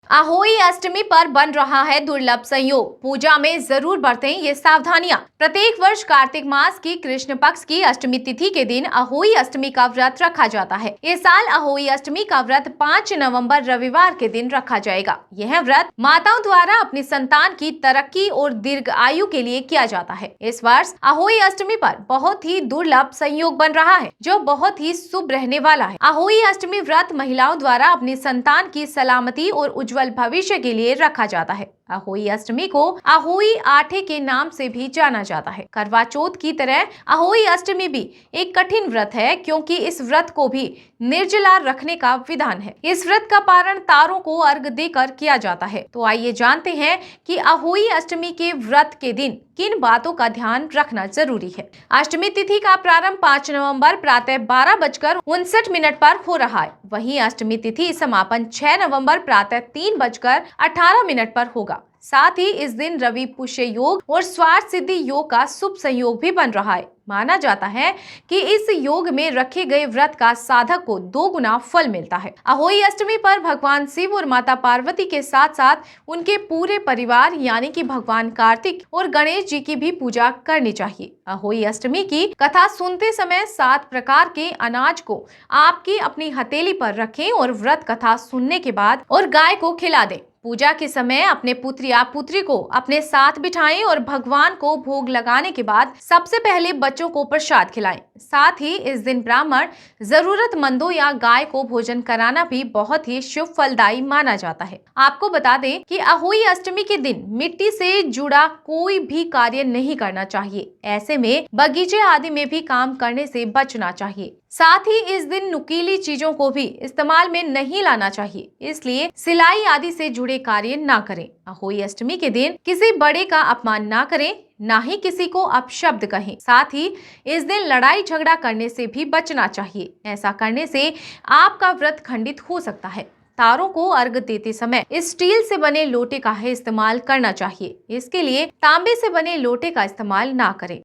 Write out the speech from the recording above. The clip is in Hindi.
अहोई अष्टमी पर बन रहा है दुर्लभ संयोग। पूजा में जरूर बरतें ये सावधानियां। प्रत्येक वर्ष कार्तिक मास की कृष्ण पक्ष की अष्टमी तिथि के दिन अहोई अष्टमी का व्रत रखा जाता है। इस साल अहोई अष्टमी का व्रत 5 नवंबर रविवार के दिन रखा जाएगा। यह व्रत माताओं द्वारा अपनी संतान की तरक्की और दीर्घ आयु के लिए किया जाता है। इस वर्ष अहोई अष्टमी पर बहुत ही दुर्लभ संयोग बन रहा है, जो बहुत ही शुभ रहने वाला है। अहोई अष्टमी व्रत महिलाओं द्वारा अपनी संतान की सलामती और उज्जवल भविष्य के लिए रखा जाता है। अहोई अष्टमी को अहोई आठे के नाम से भी जाना जाता है। करवा चौथ की तरह अहोई अष्टमी भी एक कठिन व्रत है, क्योंकि इस व्रत को भी निर्जला रखने का विधान है। इस व्रत का पारण तारों को अर्घ देकर किया जाता है। तो आइए जानते हैं कि अहोई अष्टमी के व्रत के दिन किन बातों का ध्यान रखना जरूरी है। अष्टमी तिथि का प्रारंभ 5 नवंबर प्रातः 12:59 पर हो रहा है। वहीं अष्टमी तिथि समापन 6 नवंबर प्रातः 3:18 पर होगा। साथ ही इस दिन रवि पुष्य योग और स्वार्थ सिद्धि योग का शुभ संयोग भी बन रहा है। माना जाता है कि इस योग में रखे गए व्रत का साधक को 2 गुना फल मिलता है। अहोई अष्टमी पर भगवान शिव और माता पार्वती के साथ साथ उनके पूरे परिवार यानी कि भगवान कार्तिक और गणेश जी की भी पूजा करनी चाहिए। अहोई अष्टमी की कथा सुनते समय 7 प्रकार के अनाज को आपकी अपनी हथेली पर रखें और व्रत कथा सुनने के बाद और गाय को खिला दें। पूजा के समय अपने पुत्र या पुत्री को अपने साथ बिठाएं और भगवान को भोग लगाने के बाद सबसे पहले बच्चों को प्रसाद खिलाएं। साथ ही इस दिन ब्राह्मण जरूरतमंदों या गाय को भोजन कराना भी बहुत ही शुभ फलदायी माना जाता है। आपको बता दें कि अहोई अष्टमी के दिन मिट्टी से जुड़ा कोई भी कार्य नहीं करना चाहिए। ऐसे में बगीचे आदि में भी काम करने से बचना चाहिए। साथ ही इस दिन नुकीली चीजों को भी इस्तेमाल में नहीं लाना चाहिए, इसलिए सिलाई आदि से जुड़े कार्य ना करें। अहोई अष्टमी के दिन किसी बड़े का अपमान ना करें, ना ही किसी को अपशब्द कहें। साथ ही इस दिन लड़ाई झगड़ा करने से भी बचना चाहिए। ऐसा करने से आपका व्रत खंडित हो सकता है। तारों को अर्घ देते समय स्टील से बने लोटे का ही इस्तेमाल करना चाहिए। इसके लिए तांबे से बने लोटे का इस्तेमाल ना करें।